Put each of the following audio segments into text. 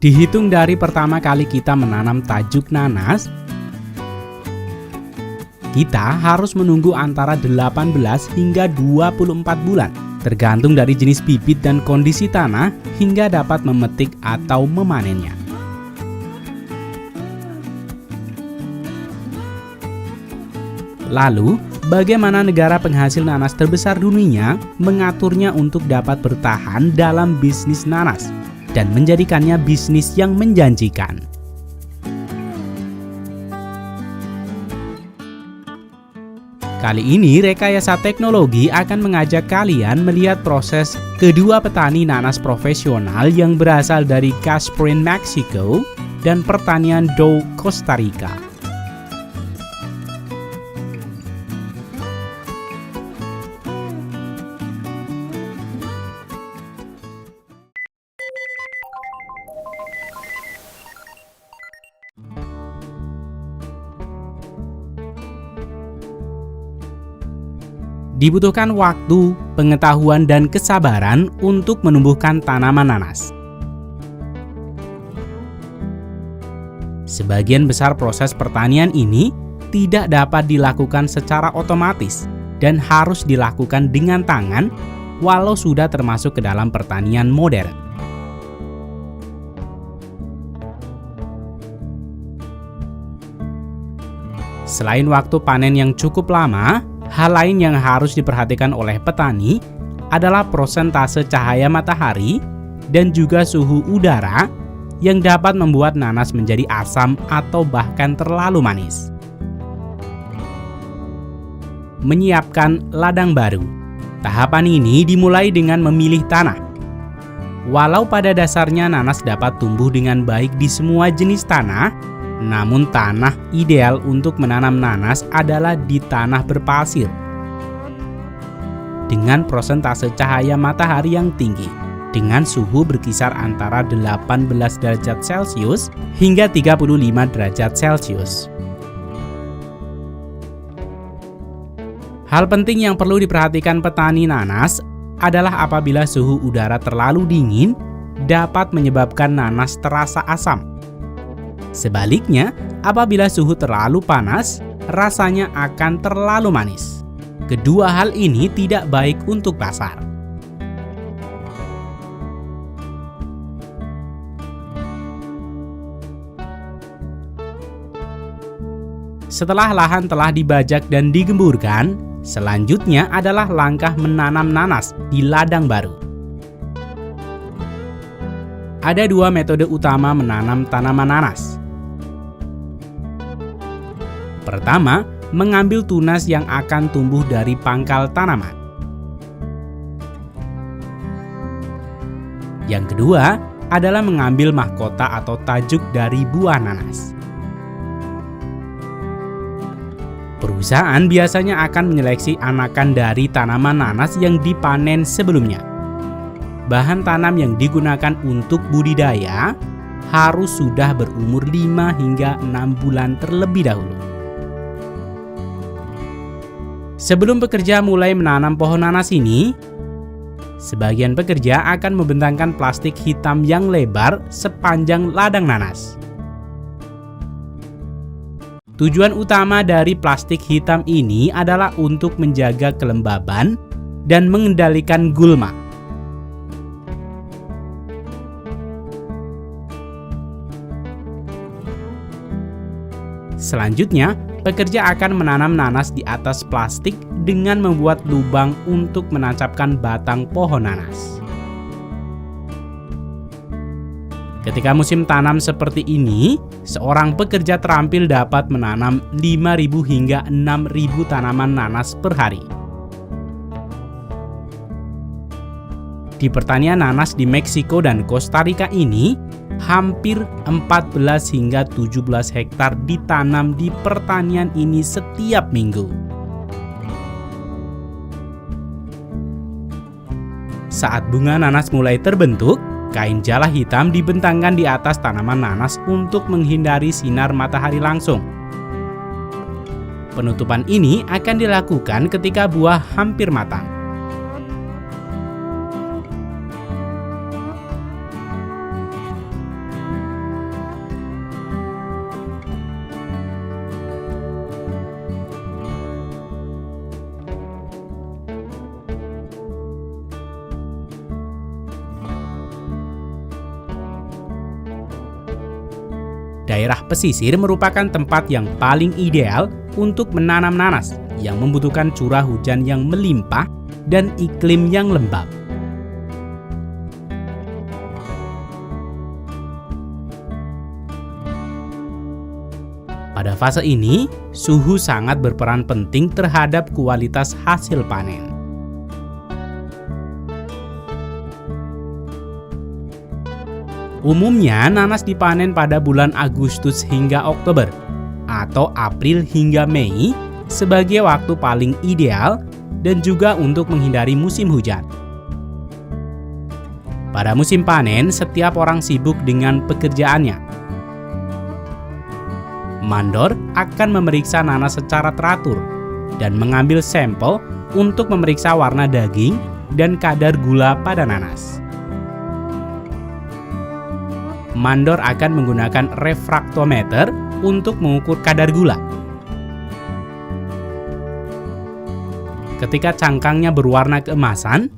Dihitung dari pertama kali kita menanam tajuk nanas, kita harus menunggu antara 18 hingga 24 bulan, tergantung dari jenis bibit dan kondisi tanah, hingga dapat memetik atau memanennya. Lalu, bagaimana negara penghasil nanas terbesar dunia mengaturnya untuk dapat bertahan dalam bisnis nanas dan menjadikannya bisnis yang menjanjikan? Kali ini Rekayasa Teknologi akan mengajak kalian melihat proses kedua petani nanas profesional yang berasal dari Casperin, Meksiko dan pertanian Dow, Costa Rica. Dibutuhkan waktu, pengetahuan, dan kesabaran untuk menumbuhkan tanaman nanas. Sebagian besar proses pertanian ini tidak dapat dilakukan secara otomatis dan harus dilakukan dengan tangan, walau sudah termasuk ke dalam pertanian modern. Selain waktu panen yang cukup lama, hal lain yang harus diperhatikan oleh petani adalah persentase cahaya matahari dan juga suhu udara yang dapat membuat nanas menjadi asam atau bahkan terlalu manis. Menyiapkan ladang baru. Tahapan ini dimulai dengan memilih tanah. Walau pada dasarnya nanas dapat tumbuh dengan baik di semua jenis tanah, namun tanah ideal untuk menanam nanas adalah di tanah berpasir dengan persentase cahaya matahari yang tinggi, dengan suhu berkisar antara 18 derajat Celcius hingga 35 derajat Celcius. Hal penting yang perlu diperhatikan petani nanas adalah apabila suhu udara terlalu dingin dapat menyebabkan nanas terasa asam. Sebaliknya, apabila suhu terlalu panas, rasanya akan terlalu manis. Kedua hal ini tidak baik untuk pasar. Setelah lahan telah dibajak dan digemburkan, selanjutnya adalah langkah menanam nanas di ladang baru. Ada dua metode utama menanam tanaman nanas. Pertama, mengambil tunas yang akan tumbuh dari pangkal tanaman. Yang kedua adalah mengambil mahkota atau tajuk dari buah nanas. Perusahaan biasanya akan menyeleksi anakan dari tanaman nanas yang dipanen sebelumnya. Bahan tanam yang digunakan untuk budidaya harus sudah berumur 5 hingga 6 bulan terlebih dahulu. Sebelum pekerja mulai menanam pohon nanas ini, sebagian pekerja akan membentangkan plastik hitam yang lebar sepanjang ladang nanas. Tujuan utama dari plastik hitam ini adalah untuk menjaga kelembaban dan mengendalikan gulma. Selanjutnya, pekerja akan menanam nanas di atas plastik dengan membuat lubang untuk menancapkan batang pohon nanas. Ketika musim tanam seperti ini, seorang pekerja terampil dapat menanam 5.000 hingga 6.000 tanaman nanas per hari. Di pertanian nanas di Meksiko dan Costa Rica ini, hampir 14 hingga 17 hektar ditanam di pertanian ini setiap minggu. Saat bunga nanas mulai terbentuk, kain jala hitam dibentangkan di atas tanaman nanas untuk menghindari sinar matahari langsung. Penutupan ini akan dilakukan ketika buah hampir matang. Daerah pesisir merupakan tempat yang paling ideal untuk menanam nanas yang membutuhkan curah hujan yang melimpah dan iklim yang lembab. Pada fase ini, suhu sangat berperan penting terhadap kualitas hasil panen. Umumnya, nanas dipanen pada bulan Agustus hingga Oktober, atau April hingga Mei sebagai waktu paling ideal dan juga untuk menghindari musim hujan. Pada musim panen, setiap orang sibuk dengan pekerjaannya. Mandor akan memeriksa nanas secara teratur dan mengambil sampel untuk memeriksa warna daging dan kadar gula pada nanas. Mandor akan menggunakan refraktometer untuk mengukur kadar gula. Ketika cangkangnya berwarna keemasan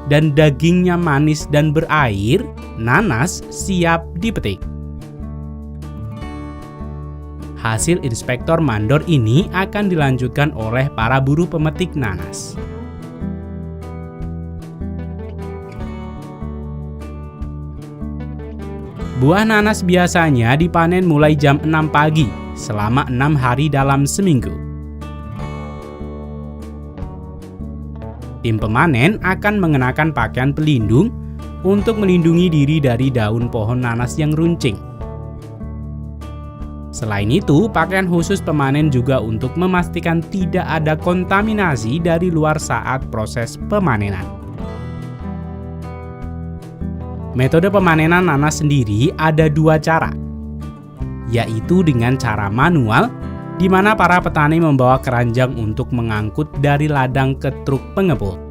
dan dagingnya manis dan berair, nanas siap dipetik. Hasil inspektor mandor ini akan dilanjutkan oleh para buruh pemetik nanas. Buah nanas biasanya dipanen mulai jam 6 pagi selama 6 hari dalam seminggu. Tim pemanen akan mengenakan pakaian pelindung untuk melindungi diri dari daun pohon nanas yang runcing. Selain itu, pakaian khusus pemanen juga untuk memastikan tidak ada kontaminasi dari luar saat proses pemanenan. Metode pemanenan nanas sendiri ada 2 cara, yaitu dengan cara manual, di mana para petani membawa keranjang untuk mengangkut dari ladang ke truk pengepul.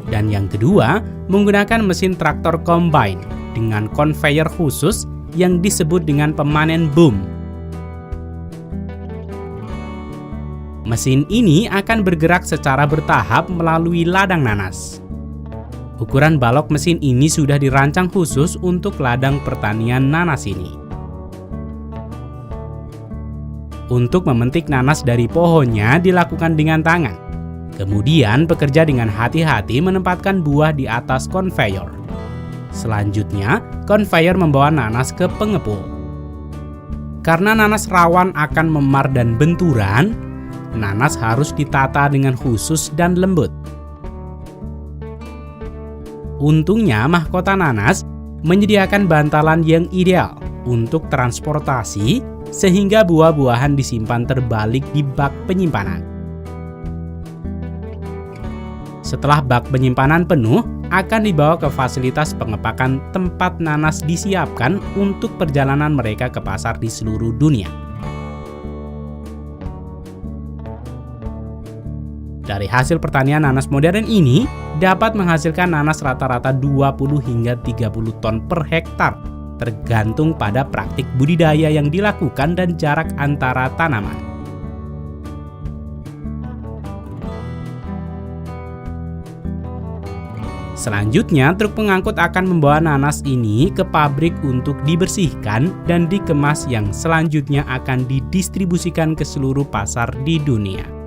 Dan yang kedua, menggunakan mesin traktor combine dengan conveyor khusus yang disebut dengan pemanen boom. Mesin ini akan bergerak secara bertahap melalui ladang nanas. Ukuran balok mesin ini sudah dirancang khusus untuk ladang pertanian nanas ini. Untuk memetik nanas dari pohonnya dilakukan dengan tangan. Kemudian pekerja dengan hati-hati menempatkan buah di atas konveyor. Selanjutnya, konveyor membawa nanas ke pengepul. Karena nanas rawan akan memar dan benturan, nanas harus ditata dengan khusus dan lembut. Untungnya, mahkota nanas menyediakan bantalan yang ideal untuk transportasi sehingga buah-buahan disimpan terbalik di bak penyimpanan. Setelah bak penyimpanan penuh, akan dibawa ke fasilitas pengepakan tempat nanas disiapkan untuk perjalanan mereka ke pasar di seluruh dunia. Dari hasil pertanian nanas modern ini, dapat menghasilkan nanas rata-rata 20 hingga 30 ton per hektar, tergantung pada praktik budidaya yang dilakukan dan jarak antara tanaman. Selanjutnya, truk pengangkut akan membawa nanas ini ke pabrik untuk dibersihkan dan dikemas yang selanjutnya akan didistribusikan ke seluruh pasar di dunia.